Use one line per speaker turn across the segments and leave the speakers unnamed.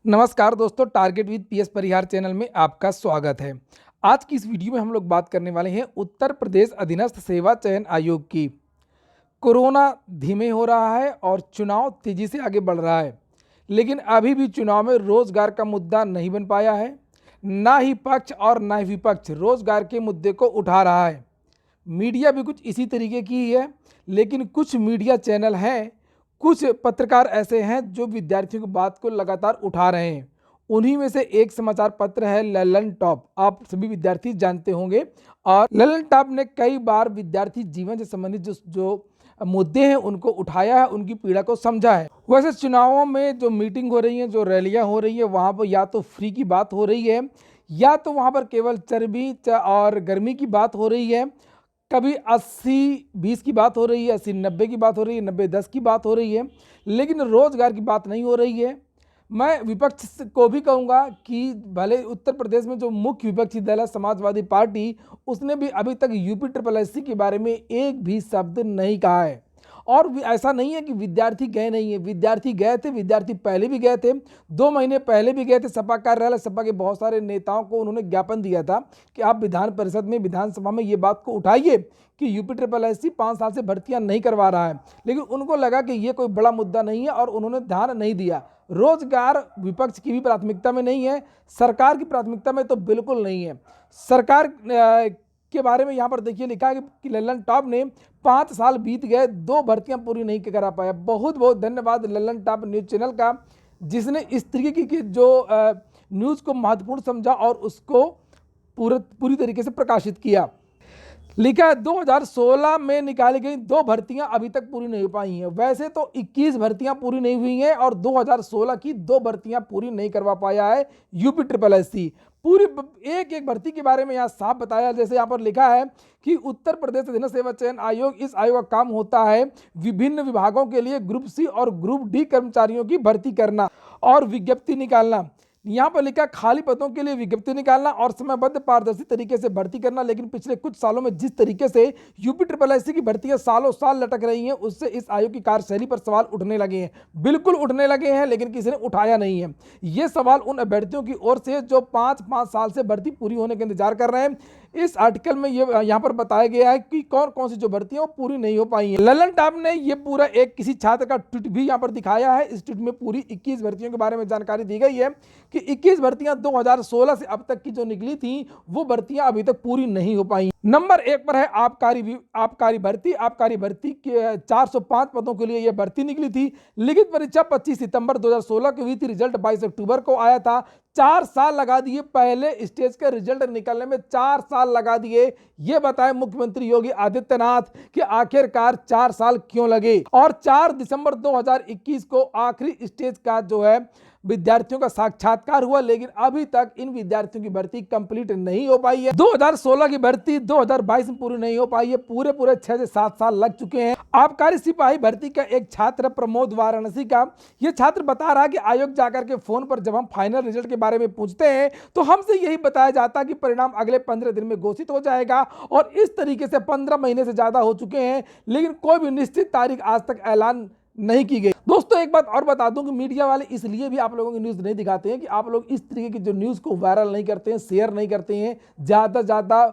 नमस्कार दोस्तों, target with PS Parihar channel में आपका स्वागत है। आज की इस वीडियो में हम लोग बात करने वाले हैं उत्तर प्रदेश अधीनस्थ सेवा चयन आयोग की। कोरोना धीमे हो रहा है और चुनाव तेजी से आगे बढ़ रहा है, लेकिन अभी भी चुनाव में रोजगार का मुद्दा नहीं बन पाया है। ना ही पक्ष और ना ही विपक्ष रोजगार के मुद्दे को उठा रहा है। मीडिया भी कुछ इसी तरीके की ही है, लेकिन कुछ मीडिया चैनल हैं, कुछ पत्रकार ऐसे हैं जो विद्यार्थियों की बात को लगातार उठा रहे हैं। उन्हीं में से एक समाचार पत्र है ललन टॉप। आप सभी विद्यार्थी जानते होंगे, और ललन टॉप ने कई बार विद्यार्थी जीवन से संबंधित जो जो मुद्दे हैं उनको उठाया है, उनकी पीड़ा को समझा है। वैसे चुनावों में जो मीटिंग हो रही है, जो रैलियां हो रही है, वहाँ पर या तो फ्री की बात हो रही है या तो वहाँ पर केवल चर्बी और गर्मी की बात हो रही है। कभी 80-20 की बात हो रही है, 80-90 की बात हो रही है, 90-10 की बात हो रही है, लेकिन रोजगार की बात नहीं हो रही है। मैं विपक्ष को भी कहूँगा कि भले उत्तर प्रदेश में जो मुख्य विपक्षी दल है समाजवादी पार्टी, उसने भी अभी तक यूपी ट्रिपल एससी के बारे में एक भी शब्द नहीं कहा है। और ऐसा नहीं है कि विद्यार्थी गए नहीं है, विद्यार्थी गए थे, विद्यार्थी पहले भी गए थे, 2 महीने पहले भी गए थे सपा कार्यालय। सपा के बहुत सारे नेताओं को उन्होंने ज्ञापन दिया था कि आप विधान परिषद में, विधानसभा में ये बात को उठाइए कि यूपी ट्रिपल एससी 5 साल से भर्तियां नहीं करवा रहा है, लेकिन उनको लगा कि ये कोई बड़ा मुद्दा नहीं है और उन्होंने ध्यान नहीं दिया। रोजगार विपक्ष की भी प्राथमिकता में नहीं है, सरकार की प्राथमिकता में तो बिल्कुल नहीं है। सरकार के बारे में यहाँ पर देखिए लिखा है कि ललन टॉप ने 5 साल बीत गए, 2 भर्तियां पूरी नहीं करा पाया। बहुत बहुत धन्यवाद ललन टॉप न्यूज़ चैनल का, जिसने इस तरीके की जो न्यूज़ को महत्वपूर्ण समझा और उसको पूरी तरीके से प्रकाशित किया। लिखा है 2016 में निकाली गई 2 भर्तियां अभी तक पूरी नहीं हो पाई हैं। वैसे तो 21 भर्तियां पूरी नहीं हुई हैं और 2016 की 2 भर्तियां पूरी नहीं करवा पाया है यूपी ट्रिपल एससी। पूरी एक एक भर्ती के बारे में यहाँ साफ बताया, जैसे यहाँ पर लिखा है कि उत्तर प्रदेश अधीनस्थ सेवा चयन आयोग, इस आयोग का काम होता है विभिन्न विभागों के लिए ग्रुप सी और ग्रुप डी कर्मचारियों की भर्ती करना और विज्ञप्ति निकालना। यहाँ पर लिखा खाली पदों के लिए विज्ञप्ति निकालना और समयबद्ध पारदर्शी तरीके से भर्ती करना। लेकिन पिछले कुछ सालों में जिस तरीके से यूपी ट्रिपल एससी की भर्तियां सालों साल लटक रही हैं, उससे इस आयोग की कार्यशैली पर सवाल उठने लगे हैं। बिल्कुल उठने लगे हैं, लेकिन किसी ने उठाया नहीं है। ये सवाल उन अभ्यर्थियों की ओर से जो 5-5 साल से भर्ती पूरी होने का इंतजार कर रहे हैं। इस आर्टिकल में ये यहाँ पर बताया गया है कि कौन कौन सी जो भर्तियां वो पूरी नहीं हो पाई हैं। ललन टॉप ने ये पूरा एक किसी छात्र का ट्वीट भी यहाँ पर दिखाया है। इस ट्वीट में पूरी 21 भर्तियों के बारे में जानकारी दी गई है कि 21 भर्तियां 2016 से अब तक की जो निकली थी वो भर्तियां अभी तक पूरी नहीं हो पाई। नंबर 1 पर है आबकारी भर्ती। आबकारी भर्ती के 405 पदों के लिए यह भर्ती निकली थी। लिखित परीक्षा 25 सितंबर 2016 की हुई थी, रिजल्ट 22 अक्टूबर को आया था। 4 साल लगा दिए, पहले स्टेज के रिजल्ट निकलने में 4 साल लगा दिए। ये बताए मुख्यमंत्री योगी आदित्यनाथ कि आखिरकार 4 साल क्यों लगे। और 4 दिसंबर 2021 को आखिरी स्टेज का जो है विद्यार्थियों का साक्षात्कार हुआ, लेकिन अभी तक इन विद्यार्थियों की भर्ती कंप्लीट नहीं हो पाई है। 2016 की भर्ती 2022 में पूरी नहीं हो पाई है। पूरे 6 से 7 साल लग चुके हैं। आबकारी सिपाही भर्ती का एक छात्र प्रमोद वाराणसी का, ये छात्र बता रहा है कि आयोग जाकर के फोन पर जब हम फाइनल रिजल्ट के बारे में पूछते हैं तो हमसे यही बताया जाता है कि परिणाम अगले 15 दिन में घोषित हो जाएगा, और इस तरीके से 15 महीने से ज्यादा हो चुके हैं, लेकिन कोई भी निश्चित तारीख आज तक ऐलान नहीं की गई। दोस्तों एक बात और बता दूं कि मीडिया वाले इसलिए भी आप लोगों की न्यूज़ नहीं दिखाते हैं कि आप लोग इस तरीके की जो न्यूज़ को वायरल नहीं करते हैं, शेयर नहीं करते हैं। ज़्यादा ज़्यादा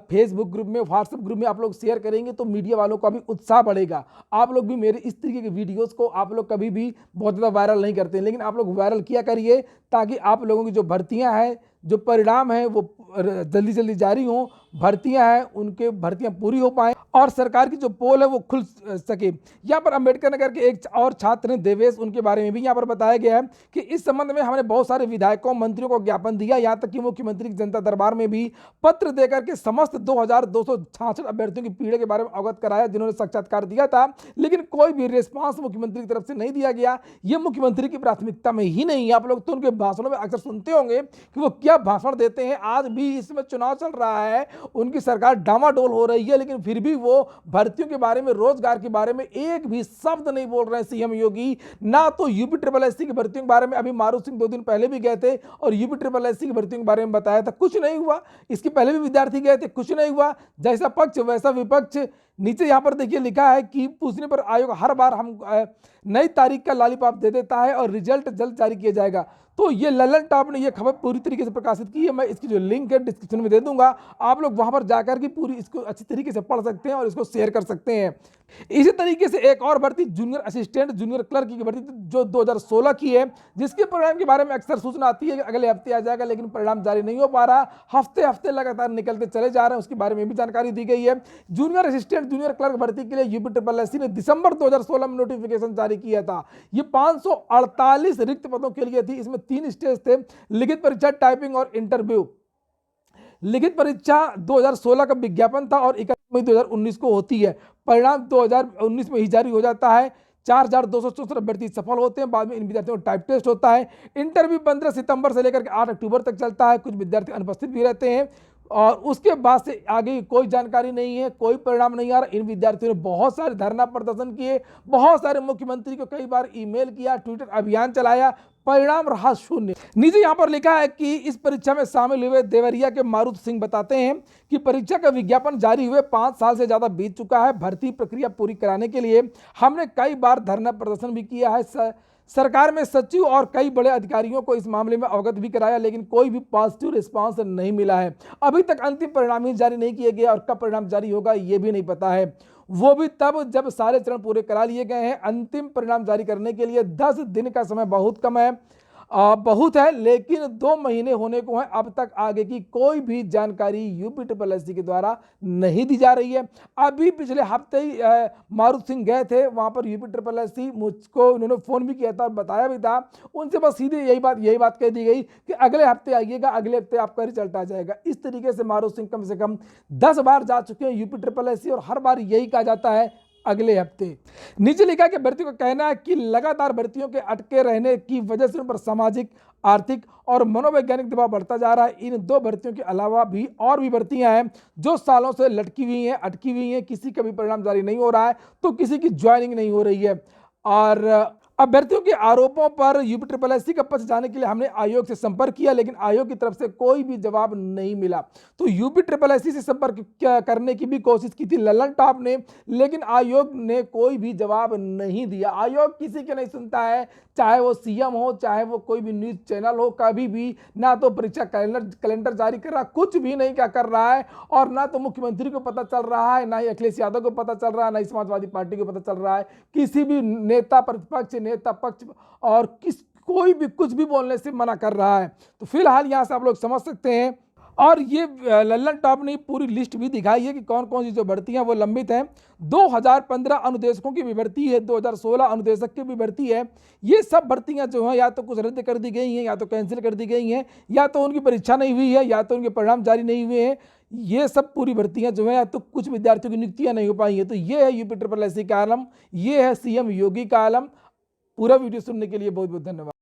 फेसबुक ग्रुप में, व्हाट्सएप ग्रुप में आप लोग शेयर करेंगे तो मीडिया वालों का भी उत्साह बढ़ेगा। आप लोग भी मेरे इस तरीके के वीडियोज़ को आप लोग कभी भी बहुत ज़्यादा वायरल नहीं करते हैं, लेकिन आप लोग वायरल किया करिए ताकि आप लोगों की जो भर्तियाँ हैं, जो परिणाम है वो जल्दी जल्दी जारी हों, भर्तियां हैं उनके भर्तियां पूरी हो पाए और सरकार की जो पोल है वो खुल सके। यहाँ पर अंबेडकर नगर के एक और छात्र हैं देवेश, उनके बारे में भी यहाँ पर बताया गया है कि इस संबंध में हमने बहुत सारे विधायकों, मंत्रियों को ज्ञापन दिया। यहाँ तक कि मुख्यमंत्री की जनता दरबार में भी पत्र देकर के समस्त 2266 अभ्यर्थियों की पीड़ा के बारे में अवगत कराया जिन्होंने साक्षात्कार दिया था, लेकिन कोई भी रिस्पांस मुख्यमंत्री की तरफ से नहीं दिया गया। ये मुख्यमंत्री की प्राथमिकता में ही नहीं है। आप लोग तो उनके भाषणों में अक्सर सुनते होंगे कि वो क्या भाषण देते हैं। आज भी इसमें चुनाव चल रहा है, उनकी सरकार डामाडोल हो रही है, लेकिन फिर भी वो भर्तियों के बारे में, रोजगार के बारे में एक भी शब्द नहीं बोल रहे हैं सीएम योगी। ना तो यूपी ट्रिपल एससी की भर्तियों के बारे में, अभी मारू सिंह 2 दिन पहले भी गए थे और यूपी ट्रिपल एससी की भर्तियों के बारे में बताया था, कुछ नहीं हुआ। इसके पहले भी विद्यार्थी गए थे, कुछ नहीं हुआ। जैसा पक्ष वैसा विपक्ष। नीचे यहाँ पर देखिए लिखा है कि पूछने पर आयोग हर बार हम नई तारीख का लॉलीपॉप दे देता है और रिजल्ट जल्द जारी किया जाएगा। तो ये ललन टॉप ने ये खबर पूरी तरीके से प्रकाशित की है। मैं इसकी जो लिंक है डिस्क्रिप्शन में दे दूंगा, आप लोग वहां पर जाकर के पूरी इसको अच्छी तरीके से पढ़ सकते हैं और इसको शेयर कर सकते हैं। इसी तरीके से एक और भर्ती जूनियर असिस्टेंट जूनियर क्लर्क की भर्ती जो 2016 की है, जिसके परिणाम के बारे में अक्सर सूचना आती है कि अगले हफ्ते आ जाएगा, लेकिन परिणाम जारी नहीं हो पा रहा। हफ्ते हफ्ते लगातार निकलते चले जा रहे हैं, उसके बारे में भी जानकारी दी गई है। जूनियर असिस्टेंट जूनियर क्लर्क भर्ती के लिए यूपीएससी ने दिसंबर 2016 में नोटिफिकेशन जारी किया था। ये 548 रिक्त पदों के लिए थी। इसमें 3 स्टेज थे, लिखित परीक्षा, टाइपिंग और इंटरव्यू। लिखित परीक्षा 2016 का विज्ञापन था और 31 मई 2019 को होती है। परिणाम 2019 में ही जारी हो जाता है। 4264 अभ्यर्थी सफल होते हैं। बाद में इन विद्यार्थियों का टाइप टेस्ट होता है। इंटरव्यू 15 सितंबर से लेकर के 8 अक्टूबर तक चलता है। कुछ विद्यार्थी अनुपस्थित भी रहते हैं और उसके बाद से आगे की कोई जानकारी नहीं है, कोई परिणाम नहीं आ रहा। इन विद्यार्थियों ने बहुत सारे धरना प्रदर्शन किए, बहुत सारे मुख्यमंत्री को कई बार ईमेल किया, ट्विटर अभियान चलाया, परिणाम रहा शून्य। नीचे यहाँ पर लिखा है कि इस परीक्षा में शामिल हुए देवरिया के मारुत सिंह बताते हैं कि परीक्षा का विज्ञापन जारी हुए 5 साल से ज्यादा बीत चुका है। भर्ती प्रक्रिया पूरी कराने के लिए हमने कई बार धरना प्रदर्शन भी किया है। सरकार में सचिव और कई बड़े अधिकारियों को इस मामले में अवगत भी कराया, लेकिन कोई भी पॉजिटिव रिस्पांस नहीं मिला है। अभी तक अंतिम परिणाम ही जारी नहीं किए गए और कब परिणाम जारी होगा ये भी नहीं पता है, वो भी तब जब सारे चरण पूरे करा लिए गए हैं। अंतिम परिणाम जारी करने के लिए 10 दिन का समय बहुत कम है, बहुत है, लेकिन 2 महीने होने को हैं। अब तक आगे की कोई भी जानकारी यूपीएससी के द्वारा नहीं दी जा रही है। अभी पिछले हफ्ते ही मारुत सिंह गए थे वहां पर यूपीएससी, मुझको उन्होंने फोन भी किया था और बताया भी था। उनसे बस सीधे यही बात कह दी गई कि अगले हफ्ते आइएगा, अगले हफ्ते आपका रिजल्ट आ जाएगा। इस तरीके से मारुत सिंह कम से कम 10 बार जा चुके हैं यूपीएससी और हर बार यही कहा जाता है अगले हफ्ते। नीचे लिखा कि भर्तियों का कहना है कि लगातार भर्तियों के अटके रहने की वजह से उन पर सामाजिक, आर्थिक और मनोवैज्ञानिक दबाव बढ़ता जा रहा है। इन 2 भर्तियों के अलावा भी और भी भर्तियां हैं जो सालों से लटकी हुई हैं, अटकी हुई हैं। किसी का भी परिणाम जारी नहीं हो रहा है तो किसी की ज्वाइनिंग नहीं हो रही है। और अभ्यर्थियों के आरोपों पर यूपीएससी का पक्ष जाने के लिए हमने आयोग से संपर्क किया, लेकिन आयोग की तरफ से कोई भी जवाब नहीं मिला। तो यूपीएससी से संपर्क करने की भी कोशिश की थी ललन टॉप ने, लेकिन आयोग ने कोई भी जवाब नहीं दिया। आयोग किसी के नहीं सुनता है, चाहे वो सीएम हो, चाहे वो कोई भी न्यूज चैनल हो। कभी भी ना तो परीक्षा कैलेंडर जारी कर रहा, कुछ भी नहीं क्या कर रहा है, और ना तो मुख्यमंत्री को पता चल रहा है, ना ही अखिलेश यादव को पता चल रहा है, ना ही समाजवादी पार्टी को पता चल रहा है। किसी भी नेता प्रतिपक्ष, नेता पक्ष और कोई भी कुछ भी बोलने से मना कर रहा है। तो फिलहाल यहां से आप लोग समझ सकते हैं। और ये ललन टॉप ने पूरी लिस्ट भी दिखाई है कि कौन कौन सी जो भर्तियां वो लंबित हैं। 2015 अनुदेशकों की भी भर्ती है, 2016 अनुदेशक की भी भर्ती है। ये सब भर्तियां जो हैं या तो कुछ रद्द कर दी गई हैं, या तो कैंसिल कर दी गई हैं, या तो उनकी परीक्षा नहीं हुई है, या तो उनके परिणाम जारी नहीं हुए हैं। ये सब पूरी भर्तियां जो है या तो कुछ विद्यार्थियों की नियुक्तियां नहीं हो पाई हैं। तो ये है यूपीएससी का आलम, ये है सीएम योगी का आलम। पूरा वीडियो सुनने के लिए बहुत बहुत धन्यवाद।